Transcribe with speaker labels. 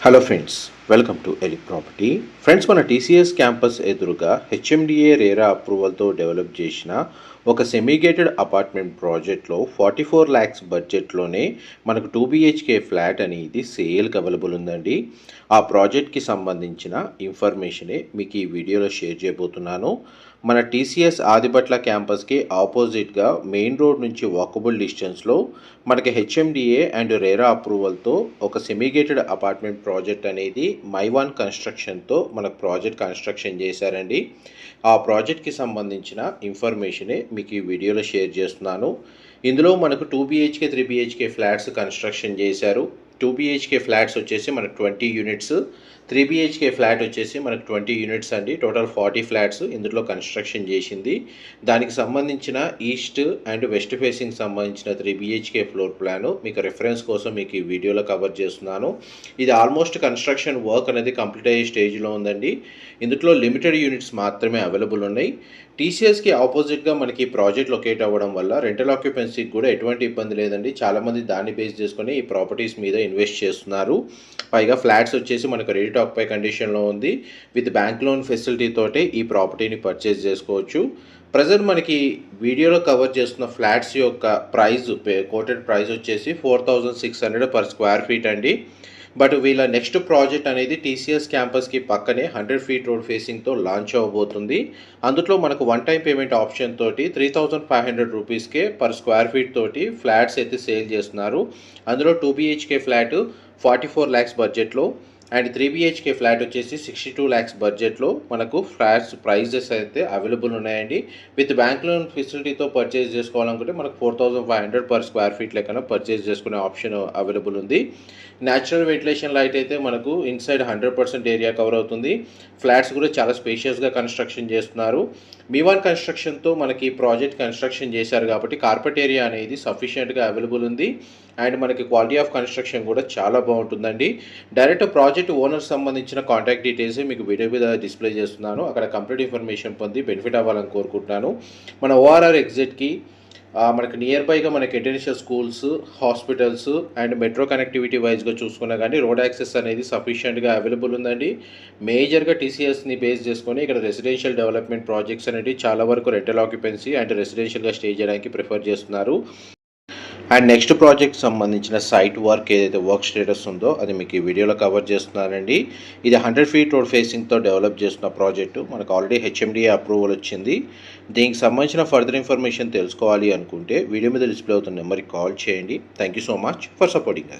Speaker 1: Hello friends, welcome to ఎలిక్ property. Friends, మన TCS campus ఎదురుగా హెచ్ఎండిఏ రేరా అప్రూవల్తో డెవలప్ చేసిన ఒక సెమీగేటెడ్ అపార్ట్మెంట్ ప్రాజెక్ట్లో 44 lakhs బడ్జెట్లోనే మనకు 2 BHK ఫ్లాట్ అనేది సేల్కి అవైలబుల్ ఉందండి. ఆ ప్రాజెక్ట్కి సంబంధించిన ఇన్ఫర్మేషనే మీకు ఈ వీడియోలో షేర్ చేయబోతున్నాను. మన టీసీఎస్ ఆదిబట్ల క్యాంపస్కి ఆపోజిట్గా మెయిన్ రోడ్ నుంచి వాకబుల్ డిస్టెన్స్లో మనకి హెచ్ఎండిఏ అండ్ రేరా అప్రూవల్తో ఒక సెమీగేటెడ్ అపార్ట్మెంట్ ప్రాజెక్ట్ అనేది మైవాన్ కన్స్ట్రక్షన్తో మనకు ప్రాజెక్ట్ కన్స్ట్రక్షన్ చేశారండి. ఆ ప్రాజెక్ట్కి సంబంధించిన ఇన్ఫర్మేషనే మీకు ఈ వీడియోలో షేర్ చేస్తున్నాను. ఇందులో మనకు 2 BHK 3 BHK ఫ్లాట్స్ కన్స్ట్రక్షన్ చేశారు. 2 BHK ఫ్లాట్స్ వచ్చేసి మనకు 20 యూనిట్స్, 3 BHK ఫ్లాట్ వచ్చేసి మనకు 20 యూనిట్స్ అండి. టోటల్ 40 ఫ్లాట్స్ ఇందులో కన్స్ట్రక్షన్ చేసింది. దానికి సంబంధించిన ఈస్ట్ అండ్ వెస్ట్ ఫేసింగ్ సంబంధించిన 3 BHK ఫ్లోర్ ప్లాను మీకు రిఫరెన్స్ కోసం మీకు ఈ వీడియోలో కవర్ చేస్తున్నాను. ఇది ఆల్మోస్ట్ కన్స్ట్రక్షన్ వర్క్ అనేది కంప్లీట్ అయ్యే స్టేజ్లో ఉందండి. ఇందులో లిమిటెడ్ యూనిట్స్ మాత్రమే అవైలబుల్ ఉన్నాయి. టీసీఎస్కి ఆపోజిట్గా మనకి ప్రాజెక్ట్ లొకేట్ అవ్వడం వల్ల రెంటల్ ఆక్యుపెన్సీకి కూడా ఎటువంటి ఇబ్బంది లేదండి. చాలామంది దాన్ని బేస్ చేసుకొని ఈ ప్రాపర్టీస్ మీద ఇన్వెస్ట్ చేస్తున్నారు. పైగా ఫ్లాట్స్ వచ్చేసి మనకు రెడీ టు ఆక్యుపై కండిషన్లో ఉంది. విత్ బ్యాంక్ లోన్ ఫెసిలిటీ తోటే ఈ ప్రాపర్టీని పర్చేస్ చేసుకోవచ్చు. ప్రజెంట్ మనకి వీడియోలో కవర్ చేస్తున్న ఫ్లాట్స్ యొక్క ప్రైస్, కోటెడ్ ప్రైస్ వచ్చేసి 4,600 per square feet అండి. బట్ వీళ్ళ నెక్స్ట్ ప్రాజెక్ట్ అనేది టీసీఎస్ క్యాంపస్కి పక్కనే 100 feet రోడ్ ఫేసింగ్తో లాంచ్ అవ్వబోతుంది. అందులో మనకు వన్ టైం పేమెంట్ ఆప్షన్ తోటి 3,500 రూపీస్కే per square feet తోటి ఫ్లాట్స్ అయితే సేల్ చేస్తున్నారు. అందులో 2 BHK ఫ్లాట్ 44 lakhs బడ్జెట్లో అండ్ 3 BHK ఫ్లాట్ వచ్చేసి 62 lakhs బడ్జెట్లో మనకు ఫ్లాట్స్ ప్రైజెస్ అయితే అవైలబుల్ ఉన్నాయండి. విత్ బ్యాంక్ లోన్ ఫెసిలిటీతో పర్చేస్ చేసుకోవాలనుకుంటే మనకు 4,500 per square feet లెక్కన పర్చేస్ చేసుకునే ఆప్షన్ అవైలబుల్ ఉంది. న్యాచురల్ వెంటిలేషన్ లైట్ అయితే మనకు ఇన్సైడ్ 100% ఏరియా కవర్ అవుతుంది. ఫ్లాట్స్ కూడా చాలా స్పేషియస్గా కన్స్ట్రక్షన్ చేస్తున్నారు. మీవాన్ కన్స్ట్రక్షన్తో మనకి ప్రాజెక్ట్ కన్స్ట్రక్షన్ చేశారు కాబట్టి కార్పెట్ ఏరియా అనేది సఫిషియెంట్గా అవైలబుల్ ఉంది. అండ్ మనకి క్వాలిటీ ఆఫ్ కన్స్ట్రక్షన్ కూడా చాలా బాగుంటుందండి. డైరెక్ట్ ప్రాజెక్ట్ ఓనర్ సంబంధించిన కాంటాక్ట్ డీటెయిల్స్ మీకు వీడియో మీద డిస్ప్లే చేస్తున్నాను. అక్కడ కంప్లీట్ ఇన్ఫర్మేషన్ పొంది బెనిఫిట్ అవ్వాలని కోరుకుంటున్నాను. మన ఓఆర్ఆర్ ఎగ్జిట్కి మనకి నియర్ బైగా మనకి international schools, hospitals and metro connectivity వైజ్గా చూసుకున్నా కానీ రోడ్ యాక్సెస్ అనేది సఫిషియెంట్గా అవైలబుల్ ఉందండి. మేజర్గా టీసీఎస్ని బేస్ చేసుకొని ఇక్కడ రెసిడెన్షియల్ డెవలప్మెంట్ ప్రాజెక్ట్స్ అనేవి చాలా వరకు రెంటల్ ఆక్యుపెన్సీ అండ్ రెసిడెన్షియల్గా స్టే చేయడానికి ప్రిఫర్ చేస్తున్నారు. అండ్ నెక్స్ట్ ప్రాజెక్ట్ సంబంధించిన సైట్ వర్క్ ఏదైతే వర్క్ స్టేటస్ ఉందో అది మీకు ఈ వీడియోలో కవర్ చేస్తున్నానండి. ఇది 100 feet రోడ్ ఫేసింగ్తో డెవలప్ చేస్తున్న ప్రాజెక్టు. మనకు ఆల్రెడీ హెచ్ఎండిఏ అప్రూవల్ వచ్చింది. దీనికి సంబంధించిన ఫర్దర్ ఇన్ఫర్మేషన్ తెలుసుకోవాలి అనుకుంటే వీడియో మీద డిస్ప్లే అవుతున్న నెంబర్కి కాల్ చేయండి. Thank you so much for supporting us.